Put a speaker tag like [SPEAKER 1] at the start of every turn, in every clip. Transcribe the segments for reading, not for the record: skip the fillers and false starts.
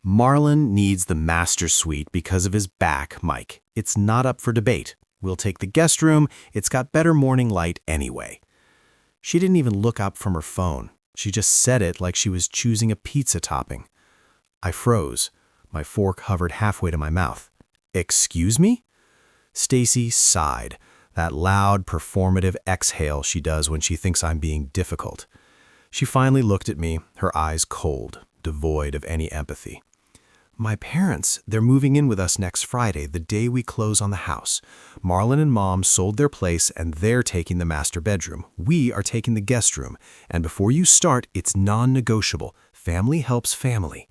[SPEAKER 1] Marlon needs the master suite because of his back, Mike. It's not up for debate. We'll take the guest room. It's got better morning light anyway. She didn't even look up from her phone. She just said it like she was choosing a pizza topping. I froze. My fork hovered halfway to my mouth. Excuse me? Stacy sighed, that loud, performative exhale she does when she thinks I'm being difficult. She finally looked at me, her eyes cold, devoid of any empathy. My parents, they're moving in with us next Friday, the day we close on the house. Marlon and Mom sold their place and they're taking the master bedroom. We are taking the guest room. And before you start, it's non-negotiable. Family helps family.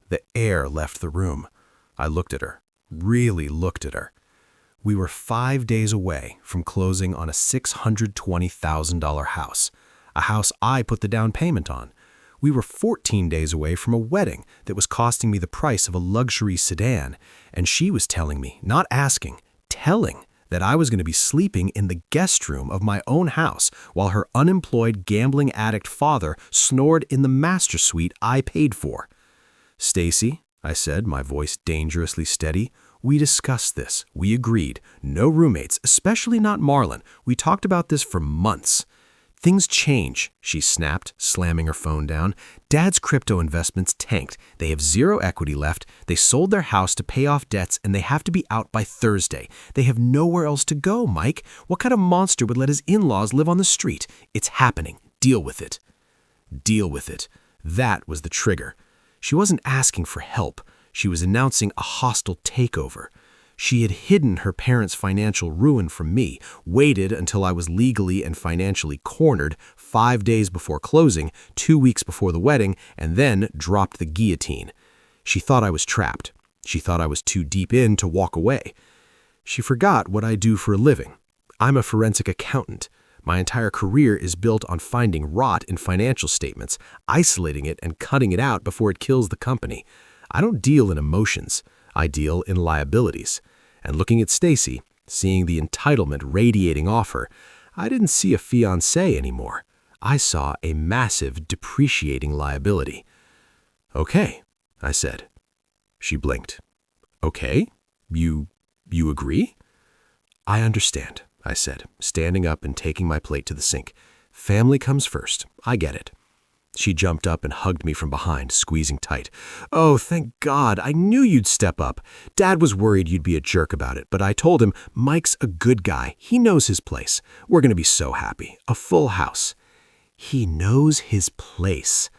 [SPEAKER 1] The air left the room. I looked at her, really looked at her. We were 5 days away from closing on a $620,000 house, a house I put the down payment on. We were 14 days away from a wedding that was costing me the price of a luxury sedan, and she was telling me, not asking, telling, that I was going to be sleeping in the guest room of my own house while her unemployed gambling addict father snored in the master suite I paid for. Stacy, I said, my voice dangerously steady, we discussed this. We agreed. No roommates, especially not Marlon. We talked about this for months. Things change, she snapped, slamming her phone down. Dad's crypto investments tanked. They have zero equity left. They sold their house to pay off debts, and they have to be out by Thursday. They have nowhere else to go, Mike. What kind of monster would let his in-laws live on the street? It's happening. Deal with it. Deal with it. That was the trigger. She wasn't asking for help. She was announcing a hostile takeover. She had hidden her parents' financial ruin from me, waited until I was legally and financially cornered 5 days before closing, 2 weeks before the wedding, and then dropped the guillotine. She thought I was trapped. She thought I was too deep in to walk away. She forgot what I do for a living. I'm a forensic accountant. My entire career is built on finding rot in financial statements, isolating it and cutting it out before it kills the company. I don't deal in emotions. I deal in liabilities. And looking at Stacy, seeing the entitlement radiating off her, I didn't see a fiancé anymore. I saw a massive depreciating liability. Okay, I said. She blinked. Okay, you agree? I understand, I said, standing up and taking my plate to the sink. Family comes first. I get it. She jumped up and hugged me from behind, squeezing tight. Oh, thank God. I knew you'd step up. Dad was worried you'd be a jerk about it, but I told him Mike's a good guy. He knows his place. We're going to be so happy. A full house. He knows his place.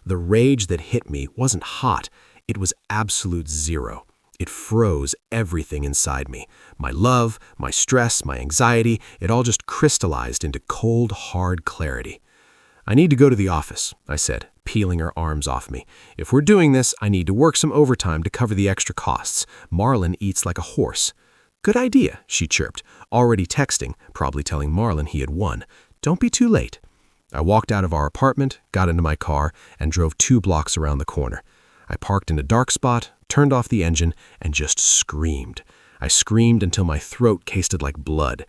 [SPEAKER 1] The rage that hit me wasn't hot. It was absolute zero. It froze everything inside me. My love, my stress, my anxiety, it all just crystallized into cold, hard clarity. I need to go to the office, I said, peeling her arms off me. If we're doing this, I need to work some overtime to cover the extra costs. Marlon eats like a horse. Good idea, she chirped, already texting, probably telling Marlon he had won. Don't be too late. I walked out of our apartment, got into my car, and drove 2 blocks around the corner. I parked in a dark spot, turned off the engine, and just screamed. I screamed until my throat tasted like blood.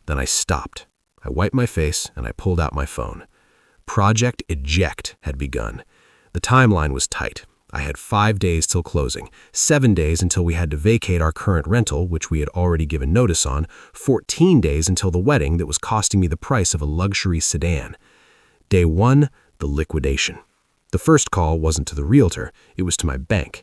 [SPEAKER 1] Then I stopped. I wiped my face, and I pulled out my phone. Project Eject had begun. The timeline was tight. I had 5 days till closing, 7 days until we had to vacate our current rental, which we had already given notice on, 14 days until the wedding that was costing me the price of a luxury sedan. Day 1, the liquidation. The first call wasn't to the realtor, it was to my bank.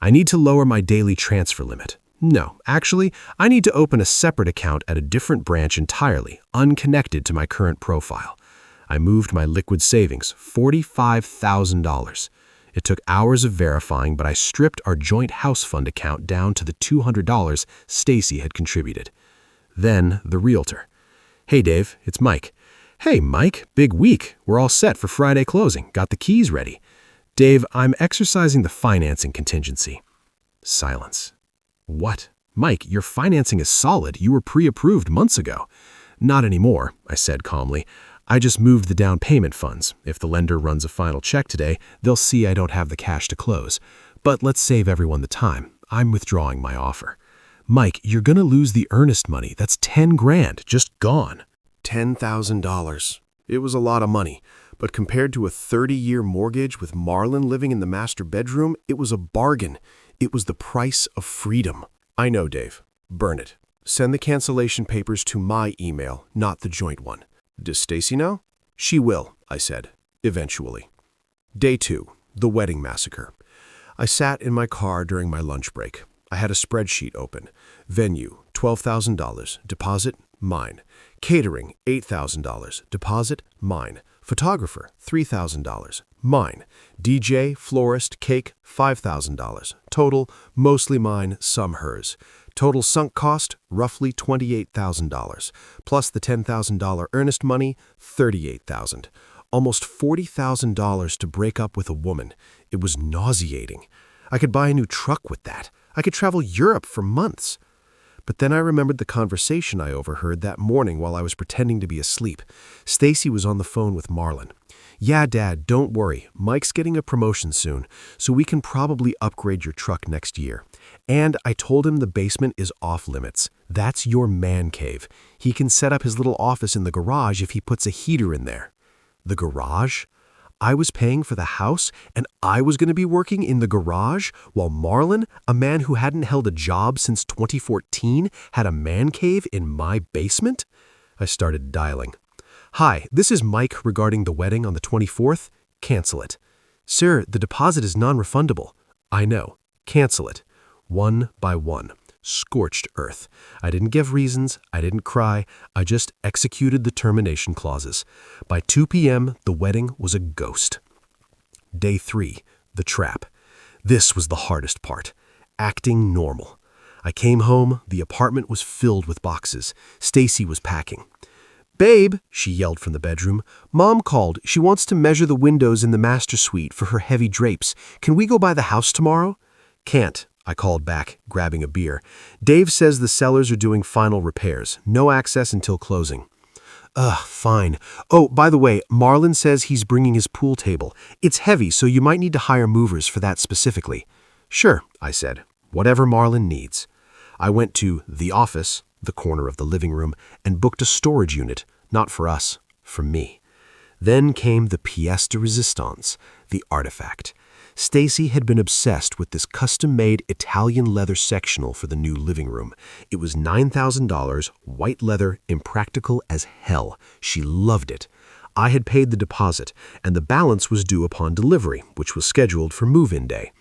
[SPEAKER 1] I need to lower my daily transfer limit. No, actually, I need to open a separate account at a different branch entirely, unconnected to my current profile. I moved my liquid savings, $45,000. It took hours of verifying, but I stripped our joint house fund account down to the $200 Stacy had contributed. Then the realtor. Hey Dave, it's Mike. Hey Mike, big week. We're all set for Friday closing. Got the keys ready. Dave, I'm exercising the financing contingency. Silence. What? Mike, your financing is solid. You were pre-approved months ago. Not anymore, I said calmly. I just moved the down payment funds. If the lender runs a final check today, they'll see I don't have the cash to close. But let's save everyone the time. I'm withdrawing my offer. Mike, you're gonna lose the earnest money. That's 10 grand, just gone. $10,000. It was a lot of money,
[SPEAKER 2] But compared to a 30-year mortgage with Marlon living in the master bedroom, it was a bargain. It was the price of freedom. I know, Dave. Burn it. Send the cancellation papers to my email, not the joint one. Does Stacy know? She will, I said, eventually. Day 2, the wedding massacre. I sat in my car during my lunch break. I had a spreadsheet open. Venue, $12,000. Deposit, mine. Catering, $8,000. Deposit, mine. Photographer, $3,000. Mine. DJ, florist, cake, $5,000. Total, mostly mine, some hers. Total sunk cost, roughly $28,000. Plus the $10,000 earnest money, $38,000. Almost $40,000 to break up with a woman. It was nauseating. I could buy a new truck with that. I could travel Europe for months. But then I remembered the conversation I overheard that morning while I was pretending to be asleep. Stacy was on the phone with Marlon. "Yeah, Dad, don't worry. Mike's getting a promotion soon, so we can probably upgrade your truck next year. And I told him the basement is off limits. That's your man cave. He can set up his little office in the garage if he puts a heater in there." The garage? I was paying for the house, and I was going to be working in the garage, while Marlon, a man who hadn't held a job since 2014, had a man cave in my basement? I started dialing. "Hi, this is Mike regarding the wedding on the 24th. Cancel it." "Sir, the deposit is non-refundable." "I know. Cancel it." One by one. Scorched earth. I didn't give reasons. I didn't cry. I just executed the termination clauses. By 2 p.m., the wedding was a ghost. Day 3, the trap. This was the hardest part. Acting normal. I came home. The apartment was filled with boxes. Stacy was packing. "Babe," she yelled from the bedroom, "Mom called. She wants to measure the windows in the master suite for her heavy drapes. Can we go by the house tomorrow?" "Can't," I called back, grabbing a beer. "Dave says the sellers are doing final repairs. No access until closing." Fine. Oh, by the way, Marlon says he's bringing his pool table. It's heavy, so you might need to hire movers for that specifically. "Sure," I said. "Whatever Marlon needs." I went to the office, the corner of the living room, and booked a storage unit, not for us, for me. Then came the pièce de résistance, the artifact. Stacy had been obsessed with this custom-made Italian leather sectional for the new living room. It was $9,000, white leather, impractical as hell. She loved it. I had paid the deposit, and the balance was due upon delivery, which was scheduled for move-in day.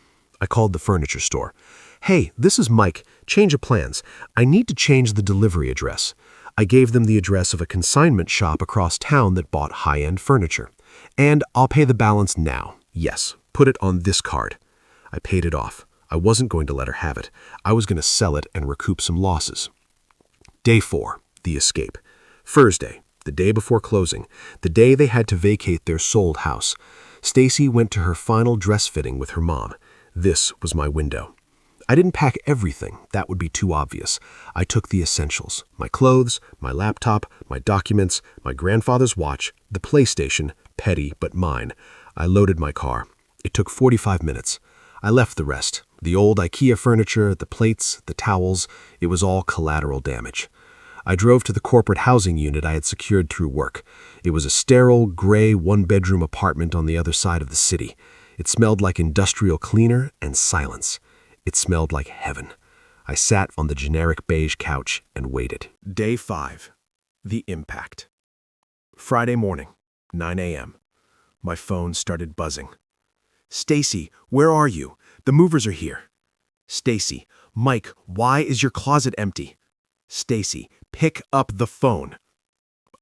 [SPEAKER 2] I called the furniture store. "Hey, this is Mike. Change of plans. I need to change the delivery address." I gave them the address of a consignment shop across town that bought high-end furniture. "And I'll pay the balance now. Yes. Put it on this card." I paid it off. I wasn't going to let her have it. I was going to sell it and recoup some losses. Day 4, the escape. Thursday, the day before closing, the day they had to vacate their sold house. Stacy went to her final dress fitting with her mom. This was my window. I didn't pack everything. That would be too obvious. I took the essentials: my clothes, my laptop, my documents, my grandfather's watch, the PlayStation, petty but mine. I loaded my car. It took 45 minutes. I left the rest. The old IKEA furniture, the plates, the towels. It was all collateral damage. I drove to the corporate housing unit I had secured through work. It was a sterile, gray, one-bedroom apartment on the other side of the city. It smelled like industrial cleaner and silence. It smelled like heaven. I sat on the generic beige couch and waited. Day 5. The impact. Friday morning, 9 a.m. My phone started buzzing. "Stacy, where are you? The movers are here." "Stacy, Mike, why is your closet empty?" "Stacy, pick up the phone."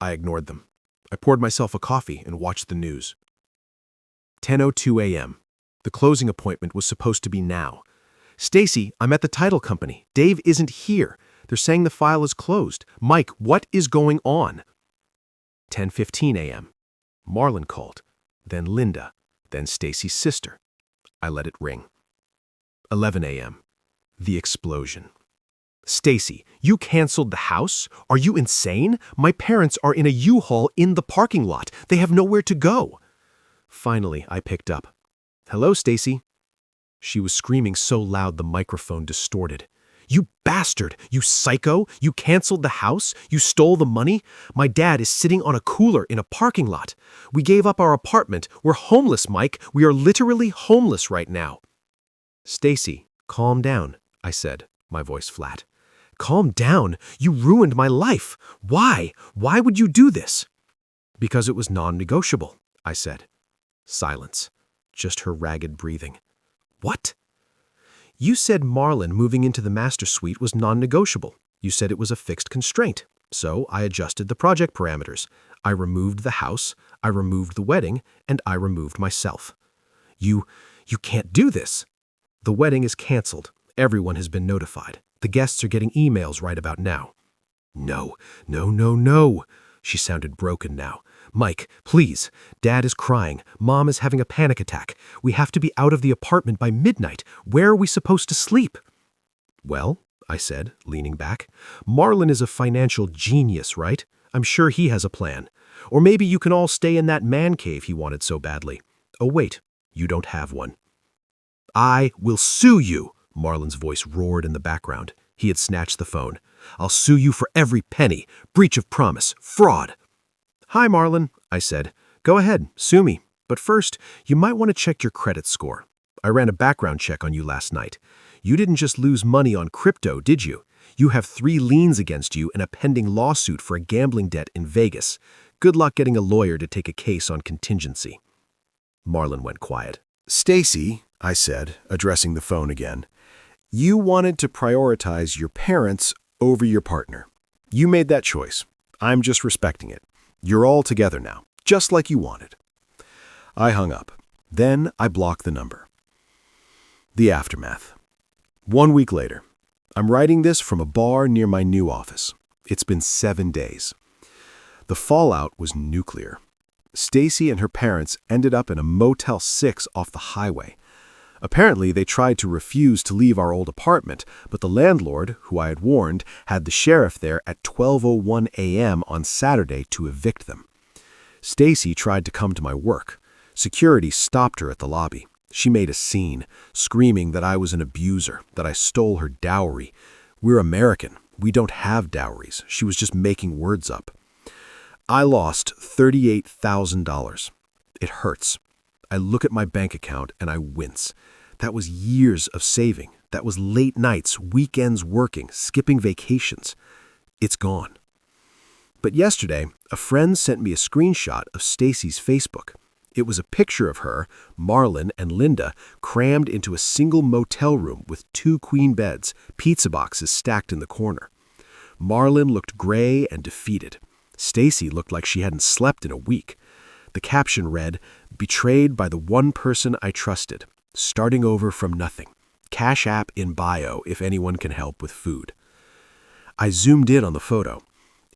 [SPEAKER 2] I ignored them. I poured myself a coffee and watched the news. 10:02 a.m. The closing appointment was supposed to be now. "Stacy, I'm at the title company. Dave isn't here. They're saying the file is closed. Mike, what is going on?" 10:15 a.m. Marlon called, then Linda, then Stacy's sister. I let it ring. 11 a.m. The explosion. "Stacy, you canceled the house? Are you insane? My parents are in a U-Haul in the parking lot. They have nowhere to go." Finally, I picked up. "Hello, Stacy." She was screaming so loud the microphone distorted. "You bastard! You psycho! You canceled the house! You stole the money! My dad is sitting on a cooler in a parking lot! We gave up our apartment! We're homeless, Mike! We are literally homeless right now!" "Stacy, calm down," I said, my voice flat. "Calm down? You ruined my life! Why? Why would you do this?" "Because it was non-negotiable," I said. Silence. Just her ragged breathing. "What?" "You said Marlon moving into the master suite was non-negotiable. You said it was a fixed constraint. So I adjusted the project parameters. I removed the house, I removed the wedding, and I removed myself." You can't do this." "The wedding is canceled. Everyone has been notified. The guests are getting emails right about now." No. She sounded broken now. "Mike, please. Dad is crying. Mom is having a panic attack. We have to be out of the apartment by midnight. Where are we supposed to sleep?" "Well," I said, leaning back, "Marlon is a financial genius, right? I'm sure he has a plan. Or maybe you can all stay in that man cave he wanted so badly. Oh, wait, you don't have one." "I will sue you," Marlon's voice roared in the background. He had snatched the phone. "I'll sue you for every penny. Breach of promise. Fraud." "Hi, Marlon," I said. "Go ahead, sue me. But first, you might want to check your credit score. I ran a background check on you last night. You didn't just lose money on crypto, did you? You have 3 liens against you and a pending lawsuit for a gambling debt in Vegas. Good luck getting a lawyer to take a case on contingency." Marlon went quiet. "Stacy," I said, addressing the phone again, "you wanted to prioritize your parents over your partner. You made that choice. I'm just respecting it. You're all together now, just like you wanted." I hung up. Then I blocked the number. The aftermath. 1 week later. I'm writing this from a bar near my new office. It's been 7 days. The fallout was nuclear. Stacy and her parents ended up in a Motel 6 off the highway. Apparently, they tried to refuse to leave our old apartment, but the landlord, who I had warned, had the sheriff there at 12:01 a.m. on Saturday to evict them. Stacy tried to come to my work. Security stopped her at the lobby. She made a scene, screaming that I was an abuser, that I stole her dowry. "We're American. We don't have dowries." She was just making words up. I lost $38,000. It hurts. I look at my bank account and I wince. That was years of saving. That was late nights, weekends working, skipping vacations. It's gone. But yesterday, a friend sent me a screenshot of Stacy's Facebook. It was a picture of her, Marlon, and Linda crammed into a single motel room with 2 queen beds, pizza boxes stacked in the corner. Marlon looked gray and defeated. Stacy looked like she hadn't slept in a week. The caption read, "Betrayed by the one person I trusted. Starting over from nothing. Cash app in bio if anyone can help with food." I zoomed in on the photo.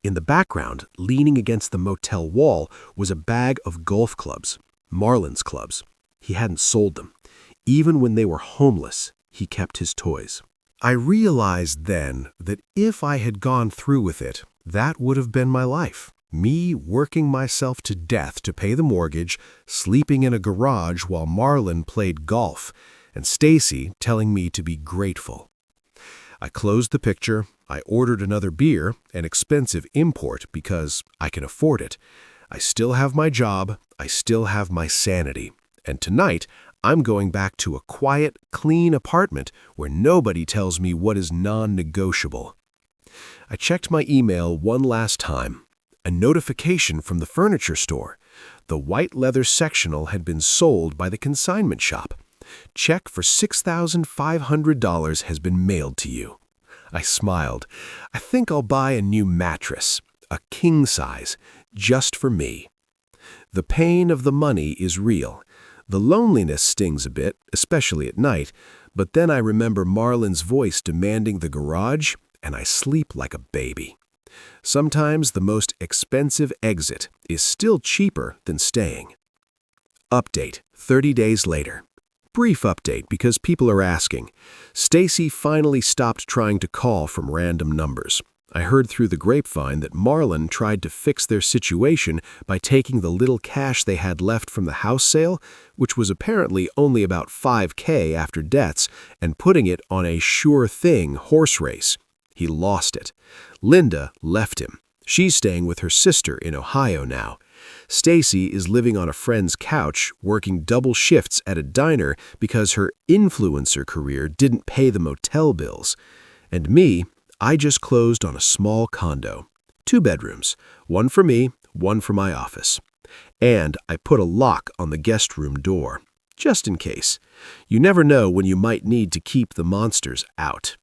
[SPEAKER 2] In the background, leaning against the motel wall, was a bag of golf clubs, Marlon's clubs. He hadn't sold them. Even when they were homeless, he kept his toys. I realized then that if I had gone through with it, that would have been my life. Me working myself to death to pay the mortgage, sleeping in a garage while Marlon played golf, and Stacy telling me to be grateful. I closed the picture. I ordered another beer, an expensive import because I can afford it. I still have my job. I still have my sanity. And tonight, I'm going back to a quiet, clean apartment where nobody tells me what is non-negotiable. I checked my email one last time. A notification from the furniture store. The white leather sectional had been sold by the consignment shop. Check for $6,500 has been mailed to you. I smiled. I think I'll buy a new mattress, a king size, just for me. The pain of the money is real. The loneliness stings a bit, especially at night, but then I remember Marlon's voice demanding the garage, and I sleep like a baby. Sometimes the most expensive exit is still cheaper than staying. Update, 30 days later. Brief update because people are asking. Stacy finally stopped trying to call from random numbers. I heard through the grapevine that Marlon tried to fix their situation by taking the little cash they had left from the house sale, which was apparently only about $5,000 after debts, and putting it on a sure-thing horse race. He lost it. Linda left him. She's staying with her sister in Ohio now. Stacy is living on a friend's couch, working double shifts at a diner because her influencer career didn't pay the motel bills. And me, I just closed on a small condo. 2 bedrooms, one for me, one for my office. And I put a lock on the guest room door, just in case. You never know when you might need to keep the monsters out.